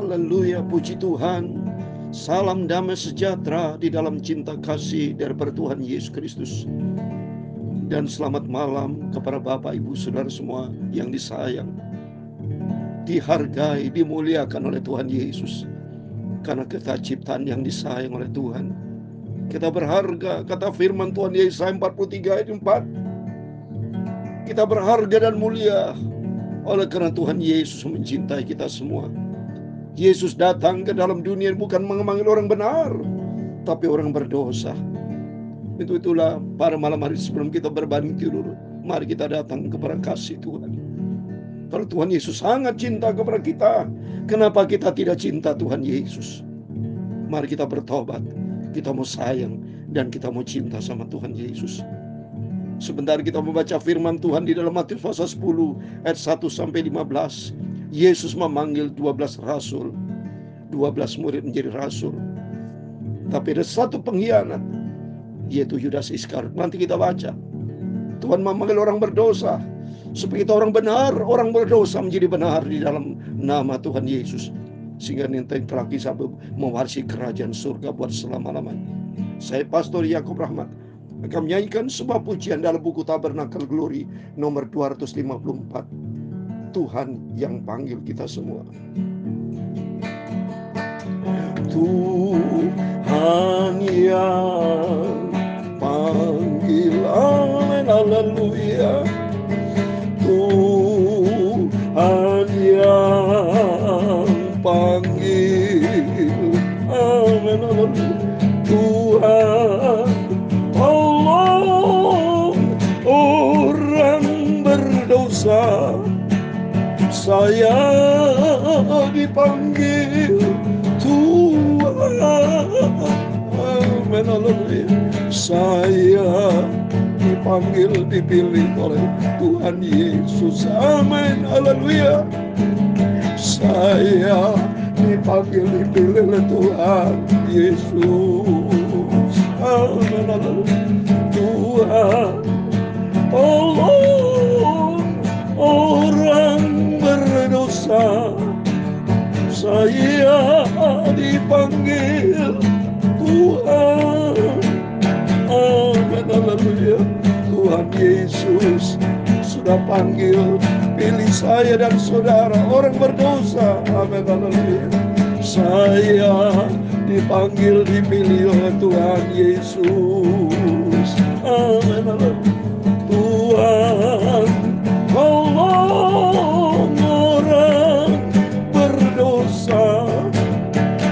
Haleluya, puji Tuhan. Salam damai sejahtera di dalam cinta kasih daripada Tuhan Yesus Kristus. Dan selamat malam kepada Bapak, Ibu, Saudara semua yang disayang, dihargai, dimuliakan oleh Tuhan Yesus. Karena kita ciptaan yang disayang oleh Tuhan. Kita berharga, kata firman Tuhan Yesaya 43 ayat 4. Kita berharga dan mulia oleh karena Tuhan Yesus mencintai kita semua. Yesus datang ke dalam dunia bukan memanggil orang benar, tapi orang berdosa. Itulah pada malam hari sebelum kita berbanding tidur, mari kita datang kepada kasih Tuhan. Kalau Tuhan Yesus sangat cinta kepada kita, kenapa kita tidak cinta Tuhan Yesus? Mari kita bertobat, kita mau sayang, dan kita mau cinta sama Tuhan Yesus. Sebentar kita membaca firman Tuhan di dalam Matius pasal 10 ayat 1-15. Yesus memanggil 12 rasul, 12 murid menjadi rasul. Tapi ada satu pengkhianat, yaitu Yudas Iskariot. Nanti kita baca. Tuhan memanggil orang berdosa supaya kita orang benar, orang berdosa menjadi benar di dalam nama Tuhan Yesus, sehingga nanti kelak bisa mewarisi kerajaan surga buat selama-lamanya. Saya Pastor Yakub Rahmat akan menyanyikan sebuah pujian dalam buku Tabernakel Glory nomor 254. Tuhan yang panggil kita semua. Tuhan yang panggil, amin, haleluya. Tuhan yang panggil, amin, haleluya. Tuhan tolong orang berdosa. Saya dipanggil Tuhan, amin, haleluya. Saya dipanggil, dipilih oleh Tuhan Yesus, amin, haleluya. Saya dipanggil, dipilih oleh Tuhan Yesus, amin, haleluya. Tuhan tolong orang berdosa. Saya dipanggil Tuhan, amin, haleluya. Tuhan Yesus sudah panggil, pilih saya dan saudara orang berdosa, amin, haleluya. Saya dipanggil, dipilih oleh Tuhan Yesus, amin, haleluya. Tuhan tolong orang berdosa.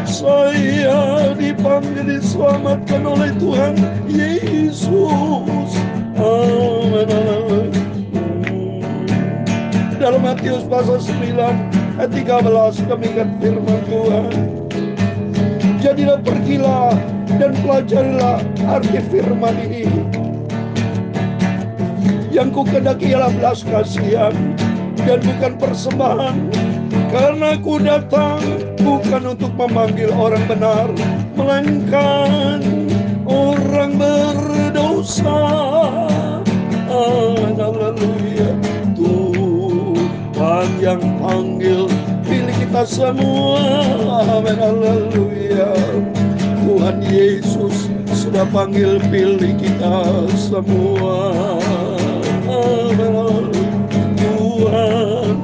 Saya dipanggil, diselamatkan oleh Tuhan Yesus, amin, amin. Dalam Matius pasal 9 ayat 13 demikian firman Tuhan. Jadilah, pergilah dan pelajarilah arti firman ini. Yang ku kehendaki ialah belas kasihan dan bukan persembahan, karena ku datang bukan untuk memanggil orang benar, melainkan orang berdosa. Haleluya. Tuhan yang panggil, pilih kita semua, amin, haleluya. Tuhan Yesus sudah panggil, pilih kita semua. Tuhan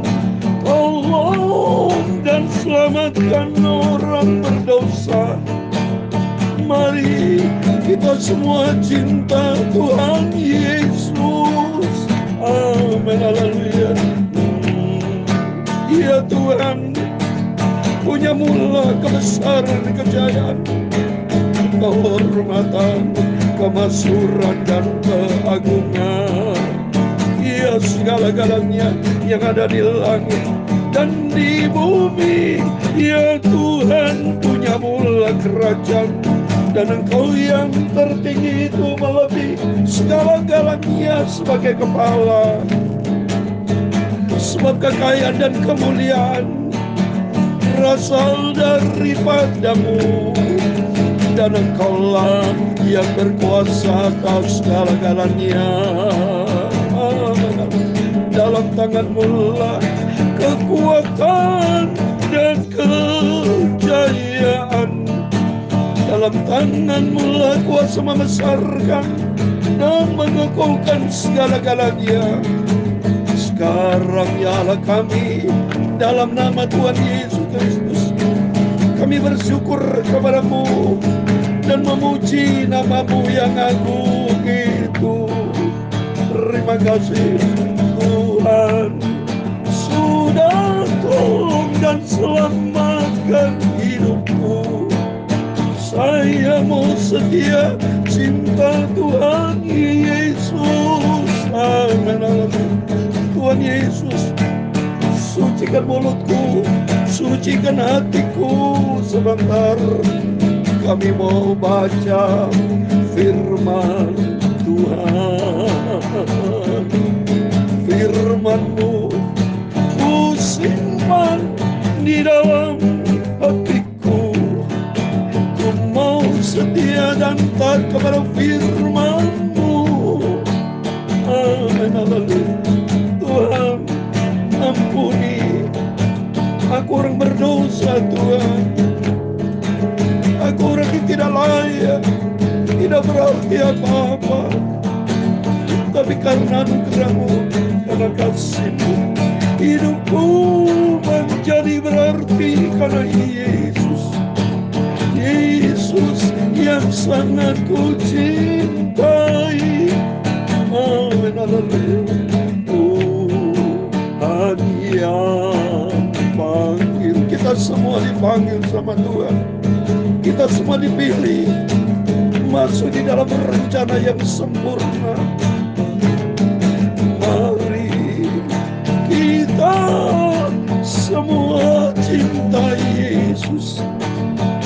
tolong dan selamatkan orang berdosa. Mari kita semua cinta Tuhan Yesus, amin, haleluya. Ya Tuhan punya mula kebesaran, kejayaan, kehormatan, kemasyhuran dan keagungan. Ya segala-galanya yang ada di langit dan di bumi. Ya Tuhan punya mula kerajaan, dan Engkau yang tertinggi itu melebihi segala-galanya sebagai kepala. Sebab kekayaan dan kemuliaan berasal daripadamu, dan Engkaulah yang berkuasa atas segala-galanya. Dalam tangan-Mu lah kekuatan dan kemuliaan. Dalam tangan-Mu lah kuasa membesarkan dan mengukuhkan segala-galanya. Sekarang ya Allah kami, dalam nama Tuhan Yesus Kristus, kami bersyukur kepada-Mu dan memuji nama-Mu yang agung itu. Terima kasih Tuhan, sudah tolong dan selamatkan hidupku. Saya mau setia cinta Tuhan Yesus. Amin. Tuhan Yesus, sucikan mulutku, sucikan hatiku. Sebentar kami mau baca firman Tuhan. Firman-Mu ku simpan di dalam hatiku. Ku mau setia dan taat kepada firman-Mu. Amin. Tuhan, ampuni aku orang berdosa Tuhan. Aku orang yang tidak layak, tidak berarti apa-apa. Tapi karena anugerah-Mu, karena kasih-Mu, hidupku menjadi berarti karena Yesus. Yesus yang sangat ku cintai. Amin. Tuhan yang panggil. Kita semua dipanggil sama Tuhan. Kita semua dipilih masuk di dalam rencana yang sempurna. Mari kita semua cinta Yesus.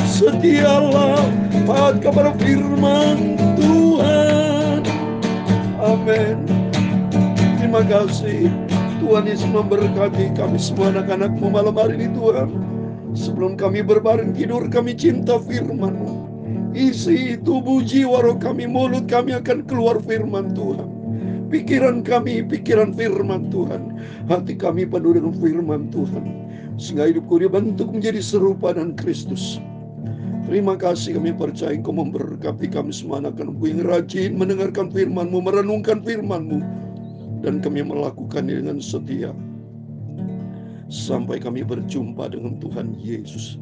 Setialah taat kepada firman Tuhan. Amin. Terima kasih Tuhan Yesus memberkati kami semua anak-anak-Mu malam hari ini Tuhan. Sebelum kami berbaring tidur, kami cinta firman-Mu. Isi tubuh jiwa roh kami, mulut kami akan keluar firman Tuhan. Pikiran kami, pikiran firman Tuhan. Hati kami penuh dengan firman Tuhan. Sehingga hidupku dibentuk menjadi serupa dengan Kristus. Terima kasih, kami percaya Engkau memberkati kami semua anak-anak-Mu yang rajin mendengarkan firman-Mu, merenungkan firman-Mu, dan kami melakukannya dengan setia. Sampai kami berjumpa dengan Tuhan Yesus.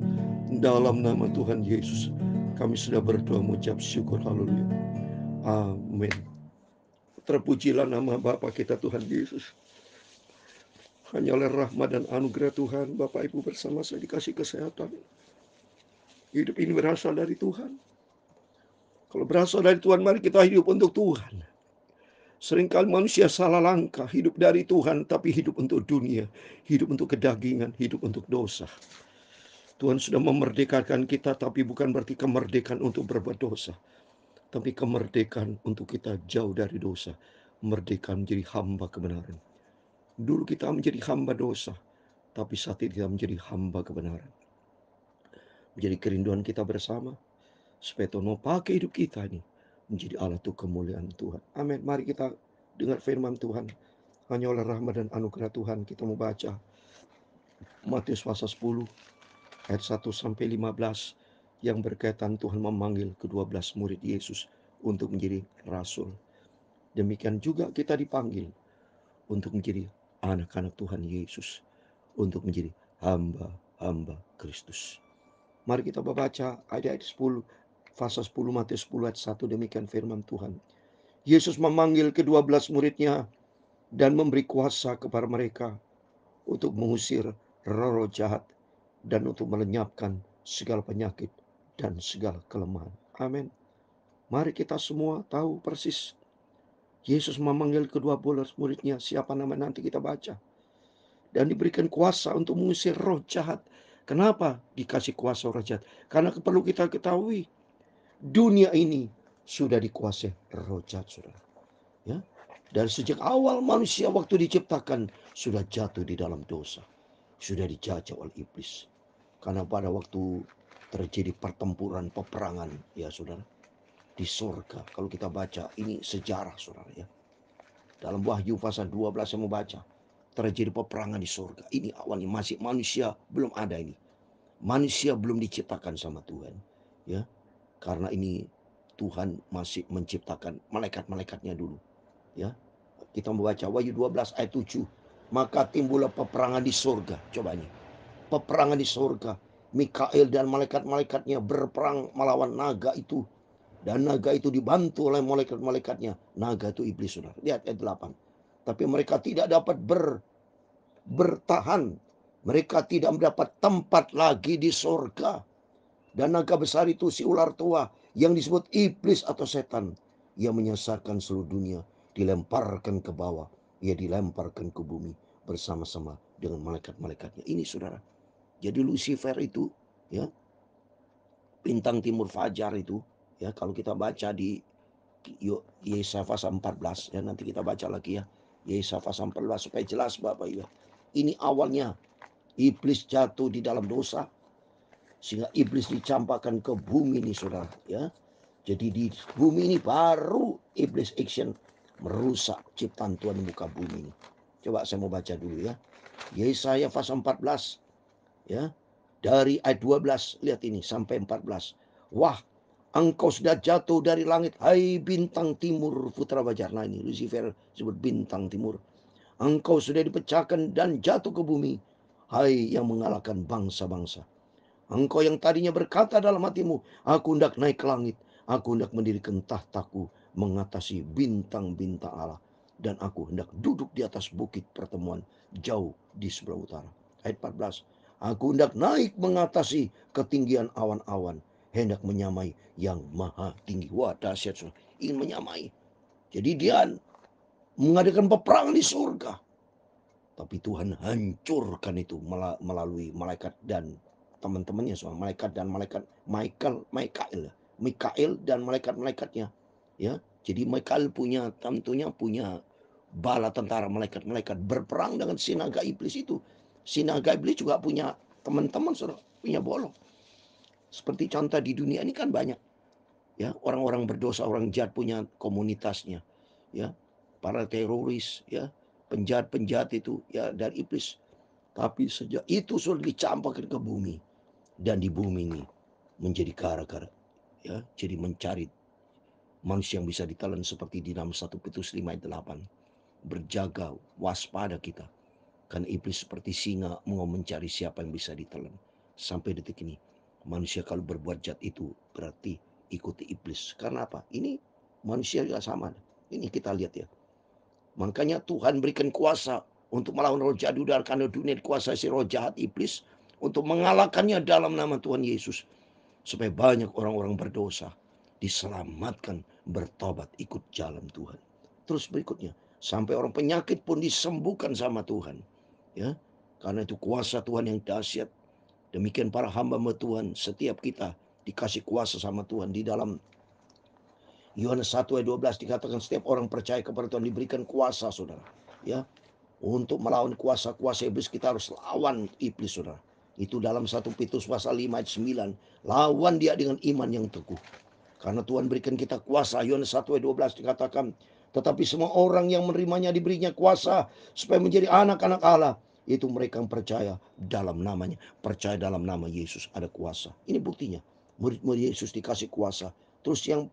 Dalam nama Tuhan Yesus, kami sudah berdoa mengucap syukur. Haleluya. Amin. Terpujilah nama Bapa kita Tuhan Yesus. Hanya oleh rahmat dan anugerah Tuhan, Bapak Ibu bersama saya dikasih kesehatan. Hidup ini berasal dari Tuhan. Kalau berasal dari Tuhan, mari kita hidup untuk Tuhan. Seringkali manusia salah langkah, hidup dari Tuhan, tapi hidup untuk dunia, hidup untuk kedagingan, hidup untuk dosa. Tuhan sudah memerdekakan kita, tapi bukan berarti kemerdekaan untuk berbuat dosa, tapi kemerdekaan untuk kita jauh dari dosa, merdeka menjadi hamba kebenaran. Dulu kita menjadi hamba dosa, tapi saat ini kita menjadi hamba kebenaran. Menjadi kerinduan kita bersama, supaya Tuhan mau pakai hidup kita ini menjadi alat untuk kemuliaan Tuhan. Amin. Mari kita dengar firman Tuhan. Hanya oleh rahmat dan anugerah Tuhan kita mau baca Matius pasal 10 ayat 1 sampai 15 yang berkaitan Tuhan memanggil ke-12 murid Yesus untuk menjadi rasul. Demikian juga kita dipanggil untuk menjadi anak-anak Tuhan Yesus, untuk menjadi hamba-hamba Kristus. Mari kita membaca ayat 10 pasal 10 Matius 10 ayat 1. Demikian firman Tuhan. Yesus memanggil ke-12 muridnya dan memberi kuasa kepada mereka untuk mengusir roh-roh jahat dan untuk melenyapkan segala penyakit dan segala kelemahan. Amin. Mari kita semua tahu persis Yesus memanggil ke-12 muridnya, siapa nama nanti kita baca. Dan diberikan kuasa untuk mengusir roh jahat. Kenapa dikasih kuasa roh jahat? Karena perlu kita ketahui, dunia ini sudah dikuasai roh jahat, saudara. Ya, dari sejak awal manusia waktu diciptakan sudah jatuh di dalam dosa, sudah dijajah oleh iblis. Karena pada waktu terjadi pertempuran, peperangan, ya saudara, di surga. Kalau kita baca, ini sejarah saudara ya. Dalam Wahyu pasal 12 saya membaca, terjadi peperangan di surga. Ini awalnya masih manusia belum ada ini. Manusia belum diciptakan sama Tuhan. Ya, Karena ini Tuhan masih menciptakan malaikat-malaikatnya dulu. Ya, kita membaca Wahyu 12 ayat 7. Maka timbullah peperangan di surga. Coba ini. Peperangan di surga. Mikael dan malaikat-malaikatnya berperang melawan naga itu. Dan naga itu dibantu oleh malaikat-malaikatnya. Naga itu iblis, saudara. Lihat ayat 8. Tapi mereka tidak dapat bertahan. Mereka tidak mendapat tempat lagi di surga. Dan naga besar itu si ular tua yang disebut iblis atau setan. Ia menyesatkan seluruh dunia. Dilemparkan ke bawah. Ia dilemparkan ke bumi bersama-sama dengan malaikat-malaikatnya. Ini saudara. Jadi Lucifer itu, ya, bintang timur fajar itu, ya, kalau kita baca di Yesaya pasal 14, ya, nanti kita baca lagi ya. Yesaya pasal 14 supaya jelas Bapak Ibu. Ini awalnya iblis jatuh di dalam dosa sehingga iblis dicampakkan ke bumi nih saudara, ya. Jadi di bumi ini baru iblis action merusak ciptaan Tuhan di muka bumi ini. Coba saya mau baca dulu ya. Yesaya pasal 14, ya. Dari ayat 12, lihat ini sampai 14. Wah, engkau sudah jatuh dari langit, hai bintang timur putra fajar. Nah ini Lucifer disebut bintang timur. Engkau sudah dipecahkan dan jatuh ke bumi, hai yang mengalahkan bangsa-bangsa. Engkau yang tadinya berkata dalam hatimu, aku hendak naik ke langit, aku hendak mendirikan tahtaku mengatasi bintang-bintang Allah, dan aku hendak duduk di atas bukit pertemuan jauh di sebelah utara. Ayat 14. Aku hendak naik mengatasi ketinggian awan-awan, hendak menyamai yang maha tinggi. Wah, dahsyat, saudara. Ingin menyamai. Jadi dia mengadakan peperangan di surga. Tapi Tuhan hancurkan itu melalui malaikat dan teman-temannya, semua malaikat dan Mikael dan malaikat-malaikatnya, ya. Jadi Mikael tentunya punya bala tentara malaikat-malaikat berperang dengan si naga iblis itu. Si naga iblis juga punya teman-teman, saudara, punya bolong. Seperti contoh di dunia ini kan banyak, ya, orang-orang berdosa, orang jahat punya komunitasnya, ya, para teroris, ya, penjahat-penjahat itu, ya, dari iblis. Tapi sejak itu sudah dicampakkan ke bumi, dan di bumi ini menjadi gara-gara, ya, jadi mencari manusia yang bisa ditelan seperti di dalam 1 Petrus 5 ayat 8. Berjaga, waspada kita, karena iblis seperti singa mau mencari siapa yang bisa ditelan. Sampai detik ini manusia kalau berbuat jahat itu berarti ikuti iblis. Karena apa? Ini manusia juga sama. Ini kita lihat ya. Makanya Tuhan berikan kuasa untuk melawan roh jahat udara, karena dunia dikuasai si roh jahat iblis, untuk mengalahkannya dalam nama Tuhan Yesus. Supaya banyak orang-orang berdosa diselamatkan, bertobat, ikut jalan Tuhan. Terus berikutnya, sampai orang penyakit pun disembuhkan sama Tuhan. Ya, karena itu kuasa Tuhan yang dahsyat. Demikian para hamba Tuhan, setiap kita dikasih kuasa sama Tuhan. Di dalam Yohanes 1 ayat 12 dikatakan setiap orang percaya kepada Tuhan diberikan kuasa, saudara. Ya, untuk melawan kuasa-kuasa iblis kita harus lawan iblis, saudara. Itu dalam 1 Petrus pasal 5 ayat 9. Lawan dia dengan iman yang teguh. Karena Tuhan berikan kita kuasa. Yohanes 1 ayat 12 dikatakan, tetapi semua orang yang menerimanya diberinya kuasa supaya menjadi anak-anak Allah. Itu mereka yang percaya dalam namanya. Percaya dalam nama Yesus ada kuasa. Ini buktinya. Murid-murid Yesus dikasih kuasa. Terus yang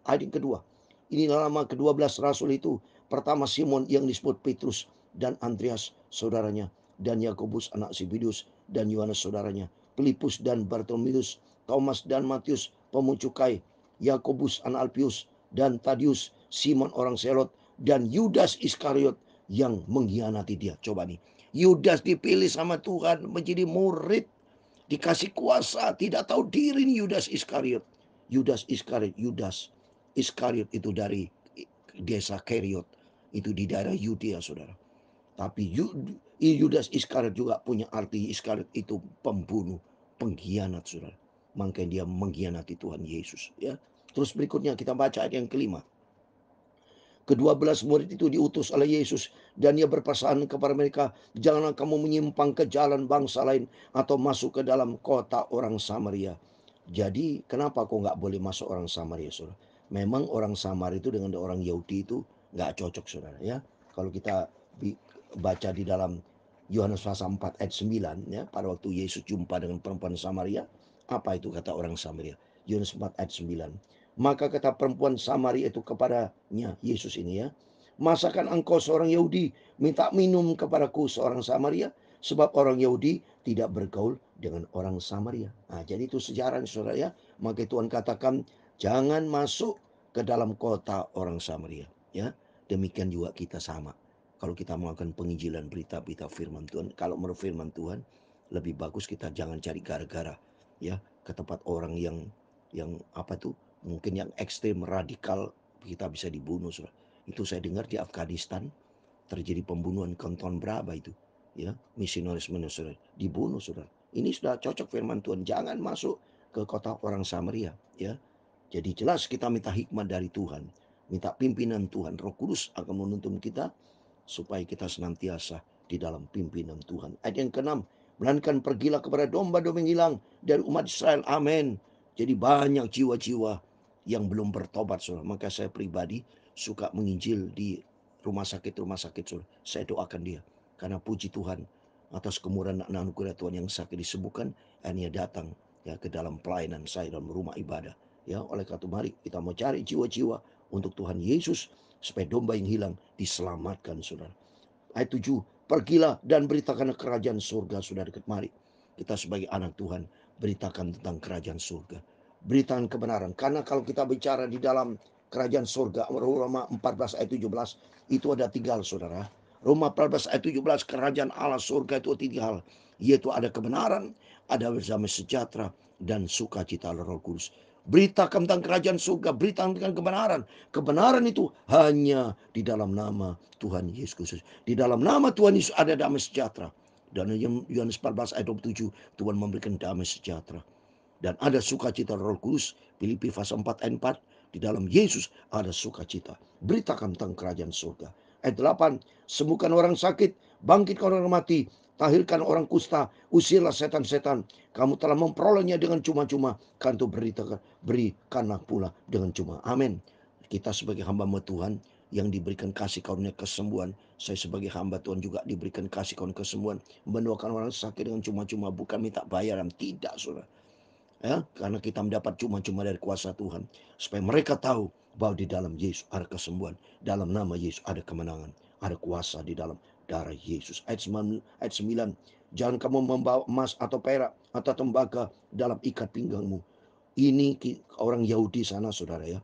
ayat yang kedua, ini nama ke-12 rasul itu. Pertama Simon yang disebut Petrus, dan Andreas saudaranya, dan Yakobus anak Zebedius, dan Yohanes saudaranya, Filipus dan Bartolomeus, Thomas dan Matius pemungut cukai, Yakobus anak Alpius dan Tadius, Simon orang Selot, dan Yudas Iskariot yang mengkhianati dia. Coba nih, Yudas dipilih sama Tuhan menjadi murid, dikasih kuasa, tidak tahu diri nih Yudas Iskariot. Yudas Iskariot itu dari desa Keriot, itu di daerah Yudea, saudara. Tapi Yudas Iskariot juga punya arti. Iskariot itu pembunuh, pengkhianat, saudara. Makanya dia mengkhianati Tuhan Yesus, ya. Terus berikutnya kita baca ayat yang kelima. Ke-12 murid itu diutus oleh Yesus, dan dia berpesan kepada mereka, janganlah kamu menyimpang ke jalan bangsa lain atau masuk ke dalam kota orang Samaria. Jadi kenapa kok nggak boleh masuk orang Samaria, saudara? Memang orang Samaria itu dengan orang Yahudi itu nggak cocok, saudara, ya. Kalau kita baca di dalam Yohanes pasal 4 ayat 9, ya, pada waktu Yesus jumpa dengan perempuan Samaria, apa itu kata orang Samaria? Yohanes 4 ayat 9. Maka kata perempuan Samaria itu kepadanya, Yesus ini ya, masakan engkau seorang Yahudi minta minum kepadaku seorang Samaria? Sebab orang Yahudi tidak bergaul dengan orang Samaria. Nah, jadi itu sejarah saudara ya. Maka Tuhan katakan jangan masuk ke dalam kota orang Samaria. Ya, demikian juga kita sama. Kalau kita melakukan penginjilan berita-berita firman Tuhan, kalau menurut firman Tuhan, lebih bagus kita jangan cari gara-gara ya ke tempat orang yang apa tuh mungkin yang ekstrem radikal, kita bisa dibunuh saudara. Itu saya dengar di Afghanistan terjadi pembunuhan konton berapa itu ya, misionaris saudara dibunuh saudara. Ini sudah cocok firman Tuhan, jangan masuk ke kota orang Samaria ya. Jadi jelas kita minta hikmat dari Tuhan, minta pimpinan Tuhan. Roh Kudus akan menuntun kita supaya kita senantiasa di dalam pimpinan Tuhan. Ayat yang ke-6, melainkan pergilah kepada domba-domba yang hilang dari umat Israel. Amin. Jadi banyak jiwa-jiwa yang belum bertobat saudara. Maka saya pribadi suka menginjil di rumah sakit saudara. Saya doakan dia. Karena puji Tuhan atas kemurahan dan anugerah Tuhan yang sakit disembuhkan, akhirnya datang ya ke dalam pelayanan saya dalam rumah ibadah. Ya, oleh karena itu mari kita mau cari jiwa-jiwa untuk Tuhan Yesus supaya domba yang hilang diselamatkan saudara. Ayat 7, pergilah dan beritakan kerajaan surga. Saudara dekat mari kita sebagai anak Tuhan beritakan tentang kerajaan surga, beritakan kebenaran. Karena kalau kita bicara di dalam kerajaan surga, Roma 14 ayat 17 itu ada 3 hal saudara. Roma 14 ayat 17, kerajaan Allah surga itu 3 hal, yaitu ada kebenaran, ada damai sejahtera, dan sukacita Roh Kudus. Beritakan tentang kerajaan surga, beritakan tentang kebenaran. Kebenaran itu hanya di dalam nama Tuhan Yesus Kristus. Di dalam nama Tuhan Yesus ada damai sejahtera. Dan Yohanes 14 ayat 27, Tuhan memberikan damai sejahtera. Dan ada sukacita Roh Kudus. Filipi pasal 4 ayat 4, di dalam Yesus ada sukacita. Beritakan tentang kerajaan surga. Ayat 8, sembuhkan orang sakit, bangkitkan orang mati, tahirkan orang kusta, usirlah setan-setan. Kamu telah memperolehnya dengan cuma-cuma, kan itu berikanlah pula dengan cuma. Amin. Kita sebagai hamba Tuhan yang diberikan kasih karunia kesembuhan, saya sebagai hamba Tuhan juga diberikan kasih karunia kesembuhan, mendoakan orang sakit dengan cuma-cuma, bukan minta bayaran, tidak saudara. Ya, karena kita mendapat cuma-cuma dari kuasa Tuhan, supaya mereka tahu bahwa di dalam Yesus ada kesembuhan, dalam nama Yesus ada kemenangan, ada kuasa di dalam darah Yesus. Ayat 9, jangan kamu membawa emas atau perak atau tembaga dalam ikat pinggangmu. Ini orang Yahudi sana saudara ya,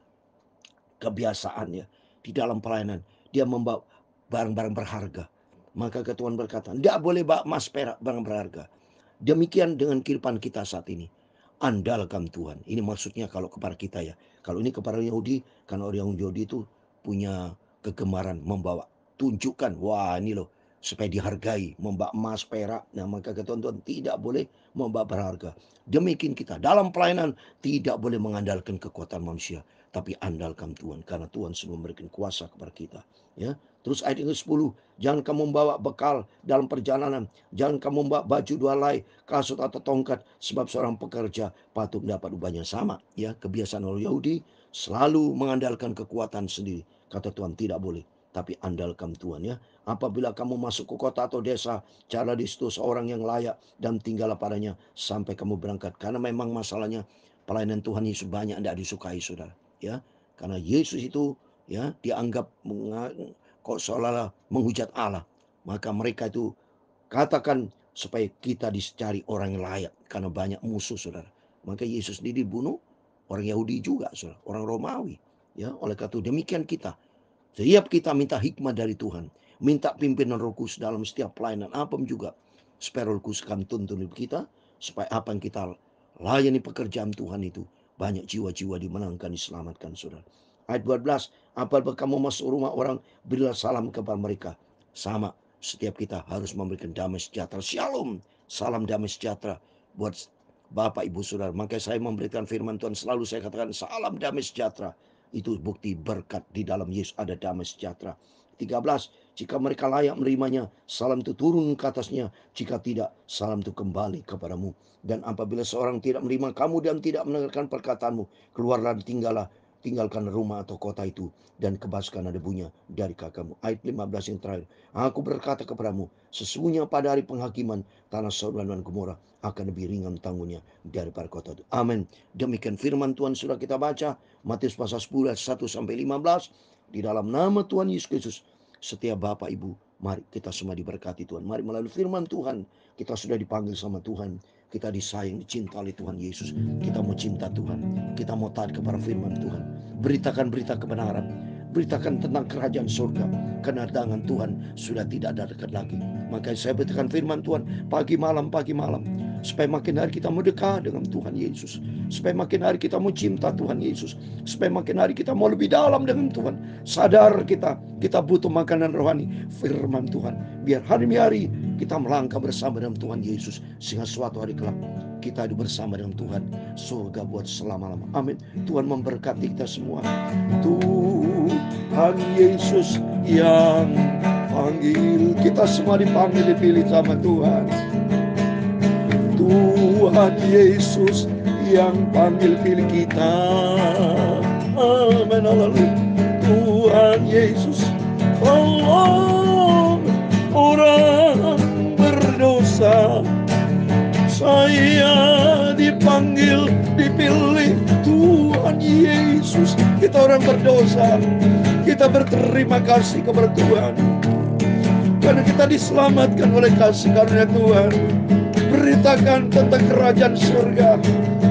kebiasaannya di dalam pelayanan dia membawa barang-barang berharga. Maka Tuhan berkata, tidak boleh bawa emas perak barang berharga. Demikian dengan kehidupan kita saat ini. Andalkan Tuhan. Ini maksudnya kalau kepada kita ya. Kalau ini kepada Yahudi, karena orang Yahudi itu punya kegemaran membawa. Tunjukkan, wah ini loh, supaya dihargai, membawa emas, perak. Nah maka Tuhan tidak boleh membawa berharga. Demikian kita dalam pelayanan tidak boleh mengandalkan kekuatan manusia, tapi andalkan Tuhan, karena Tuhan sudah memberikan kuasa kepada kita. Ya, terus ayat yang ke-10, jangan kamu membawa bekal dalam perjalanan, jangan kamu membawa baju 2 helai, kasut atau tongkat, sebab seorang pekerja patut mendapat upahnya. Sama ya, kebiasaan orang Yahudi selalu mengandalkan kekuatan sendiri. Kata Tuhan tidak boleh, tapi andalkan Tuhan ya. Apabila kamu masuk ke kota atau desa, carilah di situ seorang yang layak dan tinggallah padanya sampai kamu berangkat. Karena memang masalahnya pelayanan Tuhan Yesus banyak tidak disukai saudara ya. Karena Yesus itu ya dianggap kok seolah-olah menghujat Allah. Maka mereka itu katakan supaya kita dicari orang yang layak, karena banyak musuh saudara. Maka Yesus sendiri dibunuh orang Yahudi juga saudara, orang Romawi ya. Oleh karena itu demikian kita, setiap kita minta hikmat dari Tuhan, minta pimpinan Roh Kudus dalam setiap pelayanan apa juga, supaya Roh Kudus akan tuntun hidup kita, supaya apa yang kita layani pekerjaan Tuhan itu banyak jiwa-jiwa dimenangkan, diselamatkan saudara. Ayat 12, apabila kamu masuk rumah orang, berilah salam kepada mereka. Sama, setiap kita harus memberikan damai sejahtera. Shalom, salam damai sejahtera buat Bapak Ibu Saudara. Makanya saya memberikan firman Tuhan, selalu saya katakan salam damai sejahtera. Itu bukti berkat di dalam Yesus ada damai sejahtera. 13, jika mereka layak menerimanya, salam itu turun ke atasnya. Jika tidak, salam itu kembali kepadamu. Dan apabila seorang tidak menerima kamu dan tidak mendengarkan perkataanmu, keluarlah dan tinggallah tinggalkan rumah atau kota itu dan kebaskan debunya dari kakamu. Ayat 15 yang terakhir. Aku berkata kepadamu, sesungguhnya pada hari penghakiman tanah Sodom dan Gomora akan lebih ringan tanggungnya daripada kota itu. Amin. Demikian firman Tuhan sudah kita baca. Matius pasal 10 ayat 1 sampai 15. Di dalam nama Tuhan Yesus Kristus, setiap Bapak Ibu, mari kita semua diberkati Tuhan. Mari melalui firman Tuhan, kita sudah dipanggil sama Tuhan. Kita disayang, dicinta oleh Tuhan Yesus. Kita mau cinta Tuhan. Kita mau taat kepada firman Tuhan. Beritakan berita kebenaran. Beritakan tentang kerajaan surga. Kedatangan Tuhan sudah tidak ada dekat lagi. Makanya saya beritakan firman Tuhan pagi malam. Supaya makin hari kita mau dekat dengan Tuhan Yesus. Supaya makin hari kita mau cinta Tuhan Yesus. Supaya makin hari kita mau lebih dalam dengan Tuhan. Sadar kita butuh makanan rohani, firman Tuhan. Biar hari demi hari kita melangkah bersama dengan Tuhan Yesus. Sehingga suatu hari kelak kita hidup bersama dengan Tuhan. Surga buat selama-lama. Amin. Tuhan memberkati kita semua. Tuhan Yesus yang panggil. Kita semua dipanggil, dipilih sama Tuhan. Tuhan Yesus yang panggil pilih kita. Amin. Haleluya. Tuhan Yesus tolong orang berdosa. Saya dipanggil, dipilih Tuhan Yesus. Kita orang berdosa. Kita berterima kasih kepada Tuhan karena kita diselamatkan oleh kasih karunia Tuhan. Beritakan tentang kerajaan surga.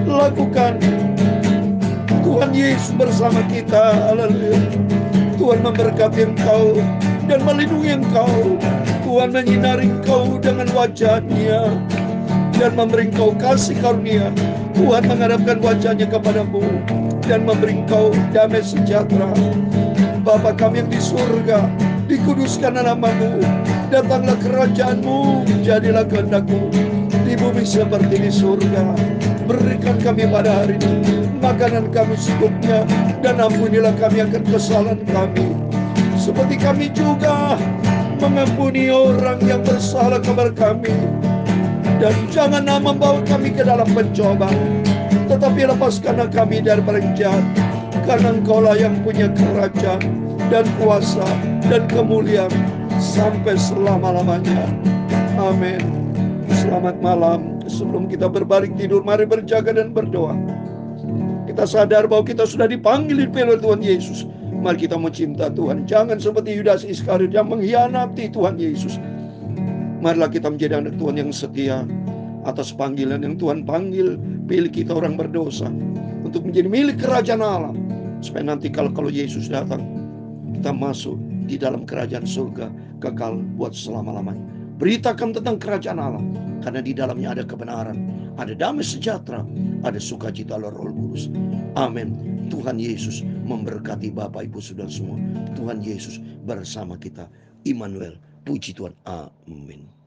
Lakukan. Tuhan Yesus bersama kita. Haleluya. Tuhan memberkati engkau dan melindungi engkau. Tuhan menyinari engkau dengan wajah-Nya dan memberi engkau kasih karunia. Tuhan menghadapkan wajah-Nya kepadamu dan memberi engkau damai sejahtera. Bapa kami yang di surga, dikuduskan namamu. Datanglah kerajaan-Mu, jadilah kehendak-Mu di bumi seperti di surga. Berikan kami pada hari ini makanan kami secukupnya, dan ampunilah kami akan kesalahan kami, seperti kami juga mengampuni orang yang bersalah kepada kami. Dan janganlah membawa kami ke dalam pencobaan, tetapi lepaskanlah kami daripada yang jahat. Karena Engkaulah yang punya kerajaan dan kuasa dan kemuliaan sampai selama-lamanya. Amin. Selamat malam. Sebelum kita berbalik tidur, mari berjaga dan berdoa. Kita sadar bahwa kita sudah dipanggil oleh Tuhan Yesus. Mari kita mau cinta Tuhan. Jangan seperti Yudas Iskariot yang mengkhianati Tuhan Yesus. Marilah kita menjadi anak Tuhan yang setia atas panggilan yang Tuhan panggil. Pilih kita orang berdosa untuk menjadi milik kerajaan Allah. Supaya nanti kalau Yesus datang, kita masuk di dalam kerajaan surga kekal buat selama-lamanya. Beritakan tentang kerajaan Allah, karena di dalamnya ada kebenaran, ada damai sejahtera, ada sukacita Roh Kudus. Amin. Tuhan Yesus memberkati Bapak Ibu Saudara semua. Tuhan Yesus bersama kita. Immanuel. Puji Tuhan. Amin.